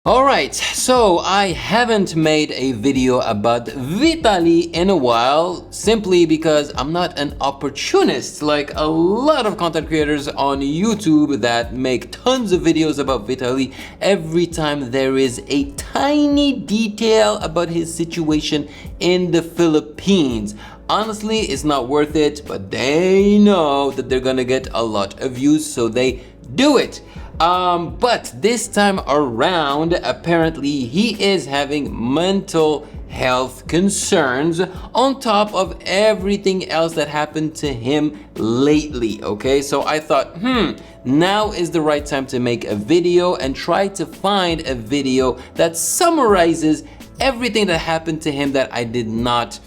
Alright, so I haven't made a video about Vitaly in a while simply because I'm not an opportunist like a lot of content creators on YouTube that make tons of videos about Vitaly every time there is a tiny detail about his situation in the Philippines. Honestly, it's not worth it, but they know that they're gonna get a lot of views, so they do it. But this time around, apparently he is having mental health concerns on top of everything else that happened to him lately, okay? So I thought, now is the right time to make a video and try to find a video that summarizes everything that happened to him that I did not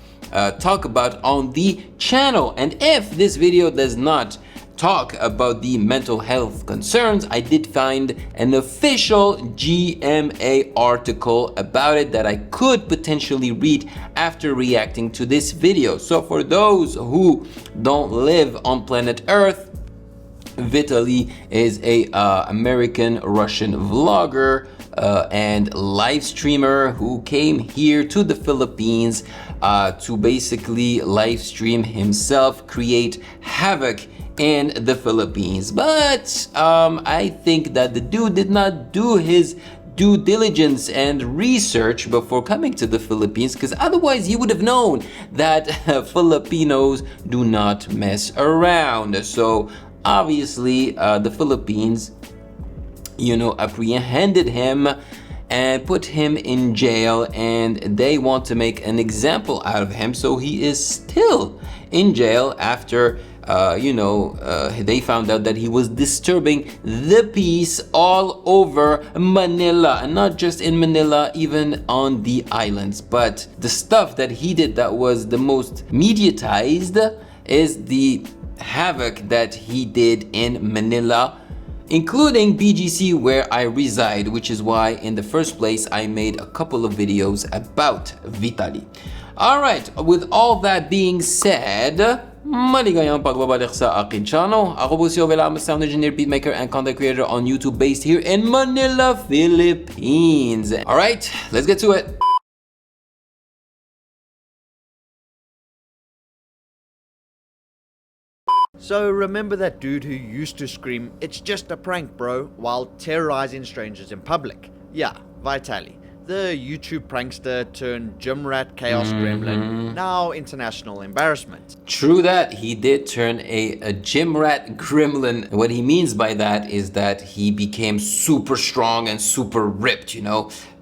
talk about on the channel. And if this video does not talk about the mental health concerns, I did find an official GMA article about it that I could potentially read after reacting to this video. So for those who don't live on planet Earth, Vitaly is a American-Russian vlogger and live streamer who came here to the Philippines to basically live stream himself, create havoc in the Philippines. But I think that the dude did not do his due diligence and research before coming to the Philippines, because otherwise he would have known that Filipinos do not mess around. So obviously the Philippines, apprehended him and put him in jail, and they want to make an example out of him. So he is still in jail after they found out that he was disturbing the peace all over Manila, and not just in Manila, even on the islands. But the stuff that he did that was the most mediatized is the havoc that he did in Manila, including BGC where I reside, which is why in the first place I made a couple of videos about Vitaly. Alright, with all that being said, maligayang pagbabalik sa akin channel. Ako po si Ovela, I'm a sound engineer, beatmaker, and content creator on YouTube based here in Manila, Philippines. Alright, let's get to it. So remember that dude who used to scream, "It's just a prank, bro," while terrorizing strangers in public? Yeah, Vitaly. The YouTube prankster turned gym rat chaos gremlin, now international embarrassment. True that, he did turn a gym rat gremlin. What he means by that is that he became super strong and super ripped,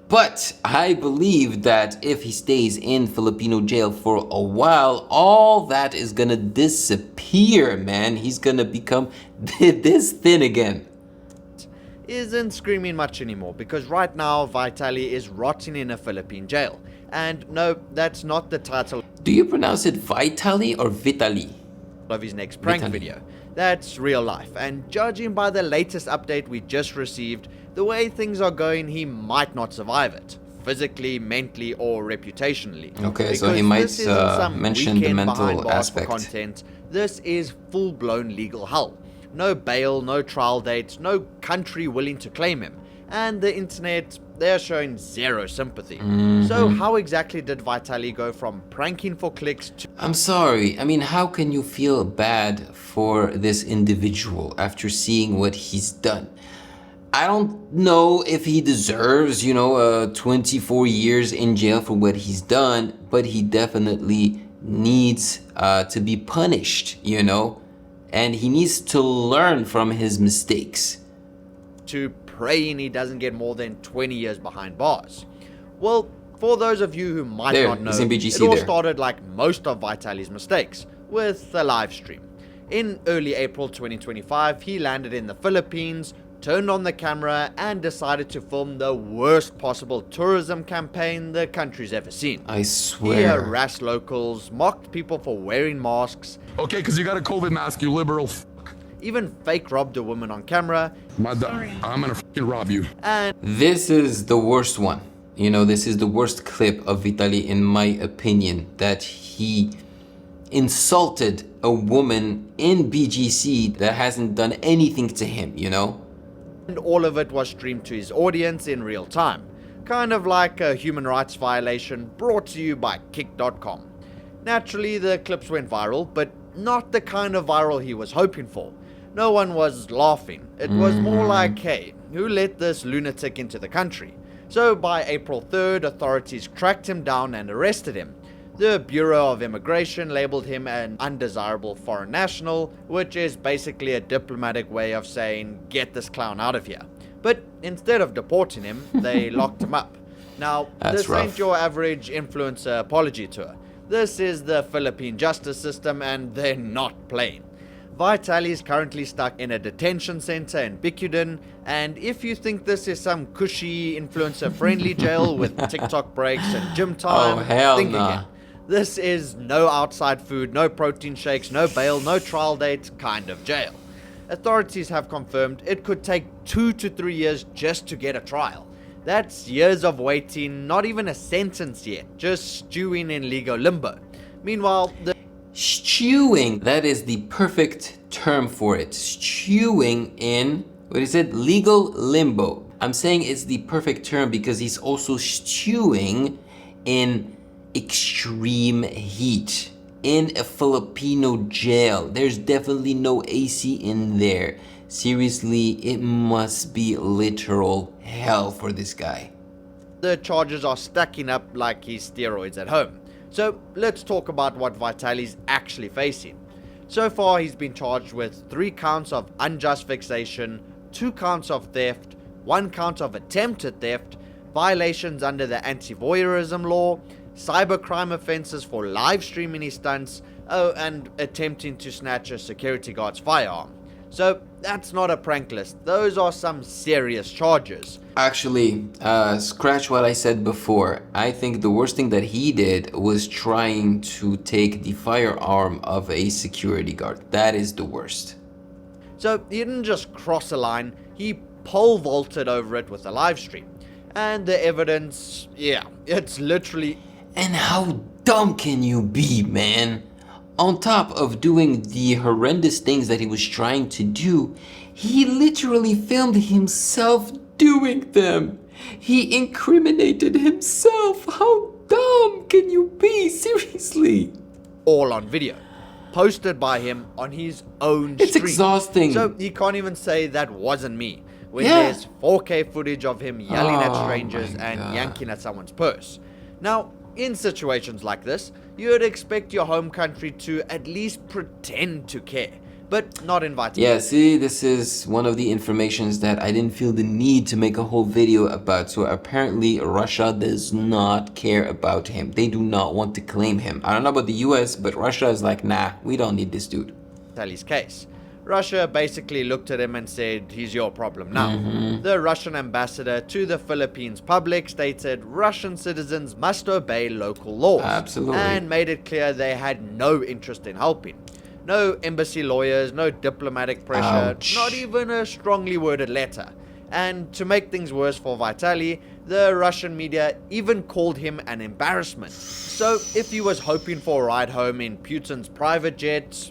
But I believe that if he stays in Filipino jail for a while, all that is gonna disappear, man. He's gonna become this thin again. Isn't screaming much anymore, because right now Vitaly is rotting in a Philippine jail. And no, that's not the title Do you pronounce it Vitaly or Vitaly? of his next prank video. That's real life, and judging by the latest update we just received, the way things are going, he might not survive it, physically, mentally, or reputationally. Okay, so he might mention the mental aspect. Content. This is full-blown legal hell. No bail, no trial dates, no country willing to claim him. And the internet, they're showing zero sympathy. So how exactly did Vitaly go from pranking for clicks to... I'm sorry, I mean, how can you feel bad for this individual after seeing what he's done? I don't know if he deserves, 24 years in jail for what he's done, but he definitely needs to be punished, and he needs to learn from his mistakes. To praying he doesn't get more than 20 years behind bars. Well, for those of you who might not know, it all started like most of Vitaly's mistakes, with a live stream. In early April 2025, he landed in the Philippines, turned on the camera, and decided to film the worst possible tourism campaign the country's ever seen. I swear. He harassed locals, mocked people for wearing masks. Okay, because you got a COVID mask, you liberal f***. Even fake robbed a woman on camera. I'm gonna f***ing rob you. And this is the worst one. This is the worst clip of Vitaly, in my opinion, that he insulted a woman in BGC that hasn't done anything to him, and all of it was streamed to his audience in real time. Kind of like a human rights violation brought to you by Kick.com. Naturally, the clips went viral, but not the kind of viral he was hoping for. No one was laughing. It was more like, hey, who let this lunatic into the country? So by April 3rd, authorities tracked him down and arrested him. The Bureau of Immigration labeled him an undesirable foreign national, which is basically a diplomatic way of saying, get this clown out of here. But instead of deporting him, they locked him up. Now, this ain't your average influencer apology tour. This is the Philippine justice system, and they're not playing. Vitaly is currently stuck in a detention center in Bicudan, and if you think this is some cushy influencer-friendly jail with TikTok breaks and gym time, think again. This is no outside food, no protein shakes, no bail, no trial date kind of jail. Authorities have confirmed it could take 2 to 3 years just to get a trial. That's years of waiting, not even a sentence yet, just stewing in legal limbo. Meanwhile, stewing, that is the perfect term for it. Stewing in, legal limbo. I'm saying it's the perfect term because he's also stewing in extreme heat in a Filipino jail. There's definitely no AC in there. Seriously, it must be literal hell for this guy. The charges are stacking up like he's steroids at home. So let's talk about what Vitaly's actually facing. So far, he's been charged with 3 counts of unjust vexation, 2 counts of theft, 1 count of attempted theft, violations under the anti-voyeurism law, cybercrime offenses for live streaming his stunts, and attempting to snatch a security guard's firearm. So that's not a prank list. Those are some serious charges. Actually, scratch what I said before. I think the worst thing that he did was trying to take the firearm of a security guard. That is the worst. So he didn't just cross a line, he pole vaulted over it with a live stream. And the evidence, it's literally... And how dumb can you be, man? On top of doing the horrendous things that he was trying to do, he literally filmed himself doing them. He incriminated himself. How dumb can you be? Seriously. All on video. Posted by him on his own stream. It's exhausting. So he can't even say that wasn't me. When there's 4K footage of him yelling at strangers and yanking at someone's purse. Now, in situations like this, you'd expect your home country to at least pretend to care, but not in Vitaly. Yeah, see, this is one of the informations that I didn't feel the need to make a whole video about. So apparently Russia does not care about him. They do not want to claim him. I don't know about the US, but Russia is like, nah, we don't need this dude. Vitaly's case. Russia basically looked at him and said, he's your problem now. The Russian ambassador to the Philippines public stated Russian citizens must obey local laws. Absolutely. And made it clear they had no interest in helping. No embassy lawyers, no diplomatic pressure, not even a strongly worded letter. And to make things worse for Vitaly, the Russian media even called him an embarrassment. So if he was hoping for a ride home in Putin's private jet,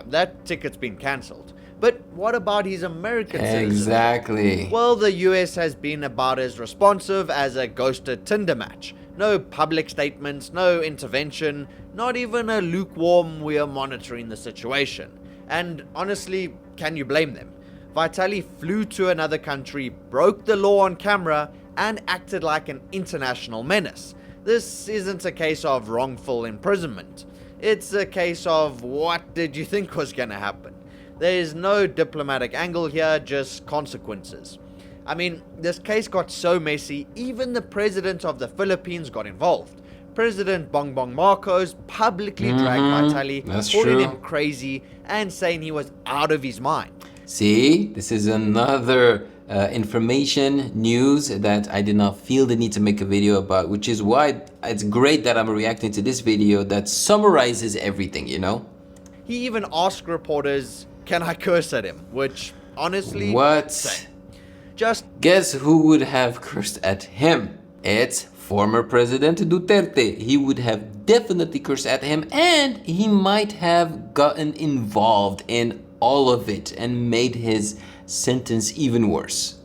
that ticket's been cancelled. But what about his American citizen? Exactly. Well, the US has been about as responsive as a ghosted Tinder match. No public statements, no intervention, not even a lukewarm "we are monitoring the situation." And honestly, can you blame them? Vitaly flew to another country, broke the law on camera, and acted like an international menace. This isn't a case of wrongful imprisonment. It's a case of what did you think was gonna happen? There's no diplomatic angle here, just consequences. I mean, this case got so messy, even the president of the Philippines got involved. President Bongbong Marcos publicly dragged Vitaly, calling him crazy and saying he was out of his mind. See, this is another information, news that I did not feel the need to make a video about, which is why it's great that I'm reacting to this video that summarizes everything, you know? He even asked reporters, can I curse at him? Which, honestly... What? Just... Guess who would have cursed at him? It's former President Duterte. He would have definitely cursed at him, and he might have gotten involved in all of it and made his sentence even worse.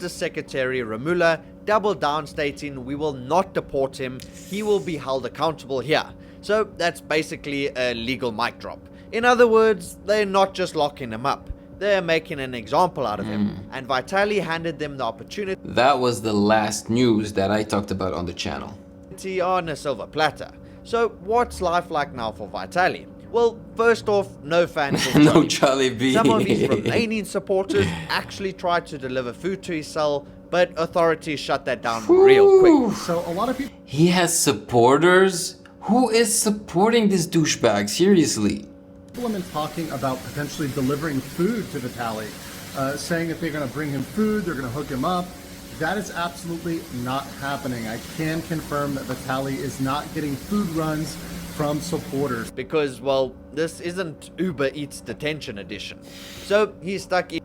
Justice Secretary Remula doubled down, stating, "We will not deport him, he will be held accountable here." So that's basically a legal mic drop. In other words, they're not just locking him up, they're making an example out of him, and Vitaly handed them the opportunity. That was the last news that I talked about on the channel. On a silver platter. So what's life like now for Vitaly? Well, first off, no fans for No Jollibee. Some of his remaining supporters actually tried to deliver food to his cell, but authorities shut that down real quick. So a lot of people... He has supporters? Who is supporting this douchebag? Seriously. People have been talking about potentially delivering food to Vitaly, saying if they're going to bring him food, they're going to hook him up. That is absolutely not happening. I can confirm that Vitaly is not getting food runs from supporters. Because, well, this isn't Uber Eats detention edition. So he's stuck in...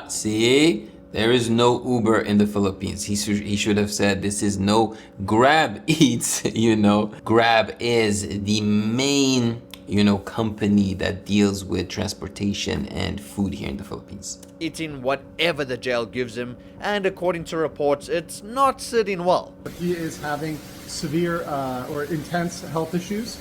See? There is no Uber in the Philippines. He should have said this is no Grab Eats, you know. Grab is the main, company that deals with transportation and food here in the Philippines. Eating whatever the jail gives him, and according to reports, it's not sitting well. He is having severe or intense health issues,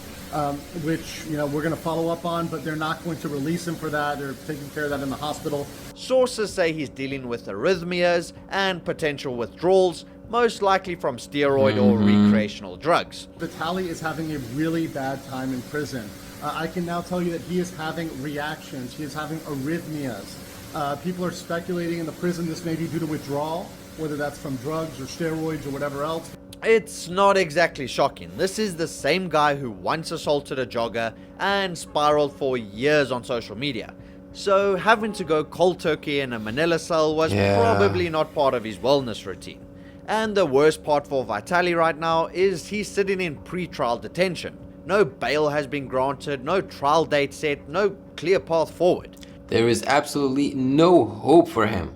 which we're going to follow up on, but they're not going to release him for that. They're taking care of that in the hospital. Sources say he's dealing with arrhythmias and potential withdrawals, most likely from steroid or recreational drugs. Vitaly is having a really bad time in prison. I can now tell you that he is having reactions. He is having arrhythmias. People are speculating in the prison this may be due to withdrawal, whether that's from drugs or steroids or whatever else. It's not exactly shocking. This is the same guy who once assaulted a jogger and spiraled for years on social media. So having to go cold turkey in a Manila cell was probably not part of his wellness routine. And the worst part for Vitaly right now is he's sitting in pre-trial detention. No bail has been granted, no trial date set, no clear path forward. There is absolutely no hope for him.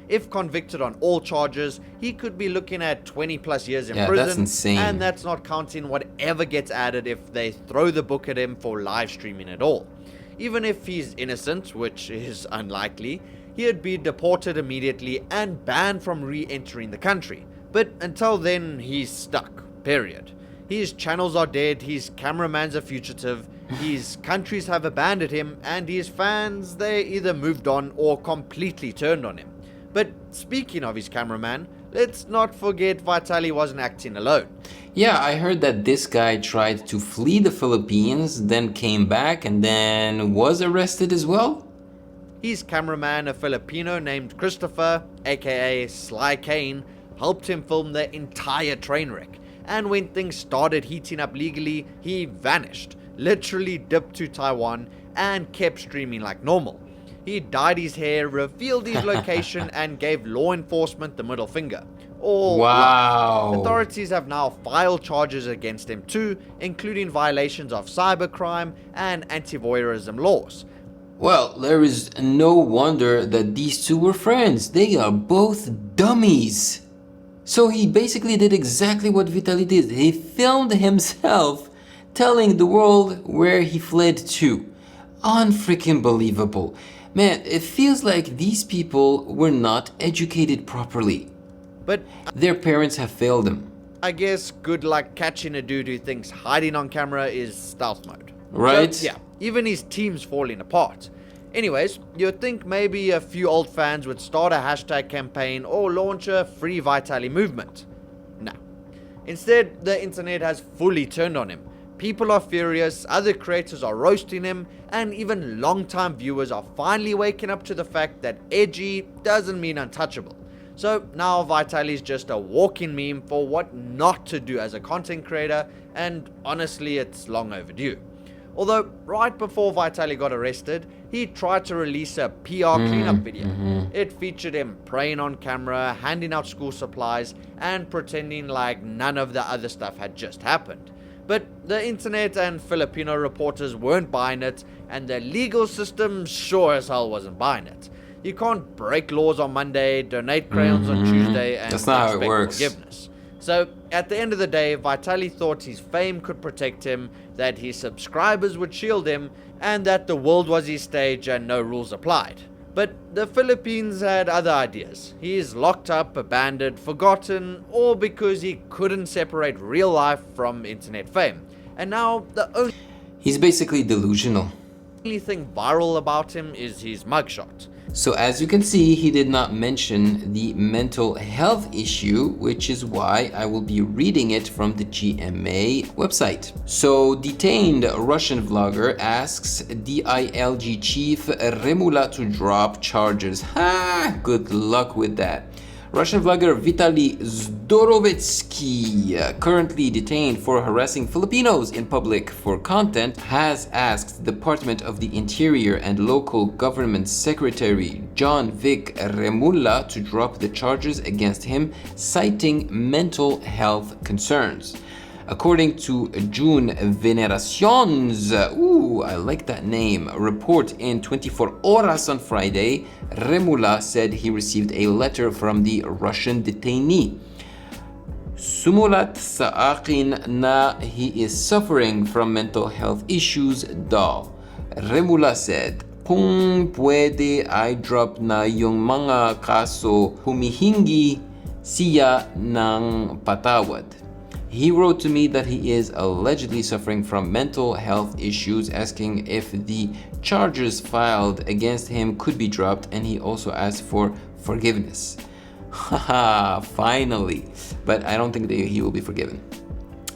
If convicted on all charges, he could be looking at 20 plus years in prison. That's insane. And that's not counting whatever gets added if they throw the book at him for live streaming at all. Even if he's innocent, which is unlikely, he'd be deported immediately and banned from re-entering the country. But until then, he's stuck, period. His channels are dead, his cameraman's a fugitive, his countries have abandoned him, and his fans, they either moved on or completely turned on him. But speaking of his cameraman, let's not forget Vitaly wasn't acting alone. Yeah, I heard that this guy tried to flee the Philippines, then came back, and then was arrested as well? His cameraman, a Filipino named Christopher, aka Sly Kane, helped him film the entire train wreck. And when things started heating up legally, he vanished, literally dipped to Taiwan, and kept streaming like normal. He dyed his hair, revealed his location, and gave law enforcement the middle finger. Wow. Authorities have now filed charges against him too, including violations of cybercrime and anti-voyeurism laws. Well, there is no wonder that these two were friends. They are both dummies. So he basically did exactly what Vitaly did. He filmed himself telling the world where he fled to. Unfreaking believable. Man, it feels like these people were not educated properly. But their parents have failed them. I guess good luck catching a dude who thinks hiding on camera is stealth mode. Right? So, yeah, even his team's falling apart. Anyways, you'd think maybe a few old fans would start a hashtag campaign or launch a free Vitaly movement. No. Instead, the internet has fully turned on him. People are furious, other creators are roasting him, and even long-time viewers are finally waking up to the fact that edgy doesn't mean untouchable. So now Vitaly's just a walking meme for what not to do as a content creator, and honestly, it's long overdue. Although, right before Vitaly got arrested, he tried to release a PR cleanup video. It featured him praying on camera, handing out school supplies, and pretending like none of the other stuff had just happened. But the internet and Filipino reporters weren't buying it, and the legal system sure as hell wasn't buying it. You can't break laws on Monday, donate crayons on Tuesday, and That's not how it expect works. forgiveness. So, at the end of the day, Vitaly thought his fame could protect him, that his subscribers would shield him, and that the world was his stage and no rules applied. But the Philippines had other ideas. He's locked up, abandoned, forgotten, or because he couldn't separate real life from internet fame. And now the only He's basically delusional. thing viral about him is his mugshot. So as you can see, he did not mention the mental health issue, which is why I will be reading it from the GMA website. So detained Russian vlogger asks DILG chief Remula to drop charges. Ha! Good luck with that. Russian vlogger Vitaly Zdorovetsky, currently detained for harassing Filipinos in public for content, has asked Department of the Interior and Local Government Secretary John Vic Remula to drop the charges against him, citing mental health concerns. According to June Veneracion's, I like that name, report in 24 Horas on Friday, Remula said he received a letter from the Russian detainee. Sumulat sa akin na he is suffering from mental health issues daw. Remula said, kung pwede I drop na yung mga kaso, humihingi siya ng patawad. He wrote to me that he is allegedly suffering from mental health issues, asking if the charges filed against him could be dropped, and he also asked for forgiveness. Haha, finally. But I don't think that he will be forgiven.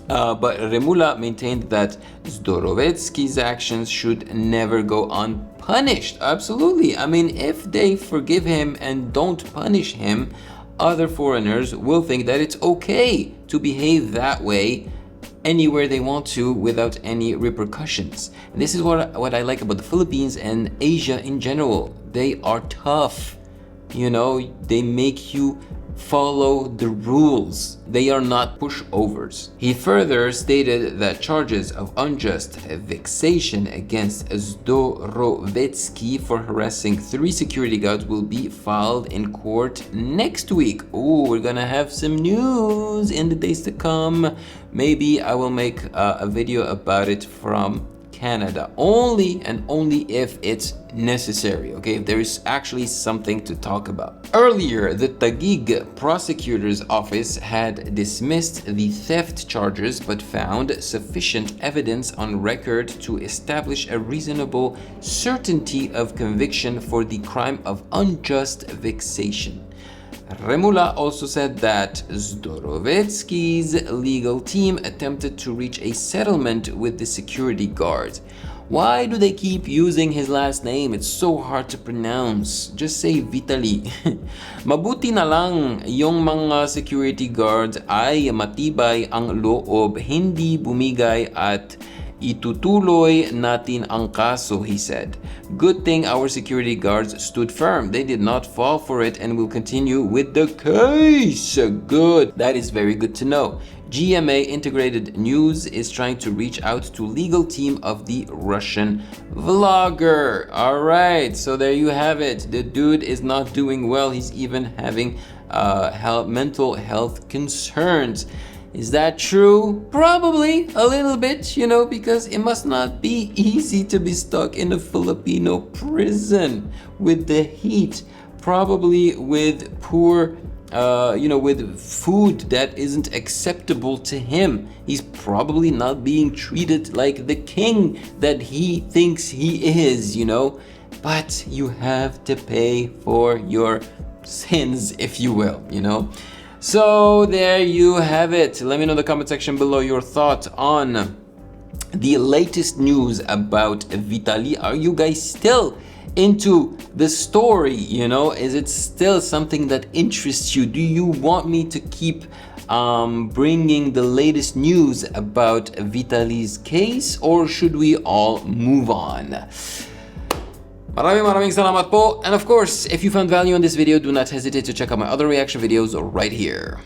But Remula maintained that Zdorovetsky's actions should never go unpunished. Absolutely. I mean, if they forgive him and don't punish him, other foreigners will think that it's okay to behave that way anywhere they want to without any repercussions. And this is what I like about the Philippines and Asia in general. They are tough. You know, they make you follow the rules. They are not pushovers. He further stated that charges of unjust vexation against Zdorovetsky for harassing 3 security guards will be filed in court next week. Oh, we're gonna have some news in the days to come. Maybe I will make a video about it from Canada, only and only if it's necessary, okay? If there is actually something to talk about. Earlier, the Taguig prosecutor's office had dismissed the theft charges but found sufficient evidence on record to establish a reasonable certainty of conviction for the crime of unjust vexation. Remula also said that Zdorovetsky's legal team attempted to reach a settlement with the security guards. Why do they keep using his last name? It's so hard to pronounce. Just say Vitaly. Mabuti na lang yung mga security guards ay matibay ang loob, hindi bumigay at itutuloy natin ang kaso, he said. Good thing our security guards stood firm. They did not fall for it and will continue with the case. Good. That is very good to know. GMA Integrated News is trying to reach out to legal team of the Russian vlogger. All right, so there you have it. The dude is not doing well. He's even having mental health concerns. Is that true? Probably a little bit, you know, because it must not be easy to be stuck in a Filipino prison with the heat, probably with poor, with food that isn't acceptable to him. He's probably not being treated like the king that he thinks he is, you know. But you have to pay for your sins, if you will, you know. So there you have it. Let me know in the comment section below your thoughts on the latest news about Vitaly. Are you guys still into the story? You know, is it still something that interests you? Do you want me to keep bringing the latest news about Vitaly's case, or should we all move on? Maraming salamat po. And of course, if you found value in this video, do not hesitate to check out my other reaction videos right here.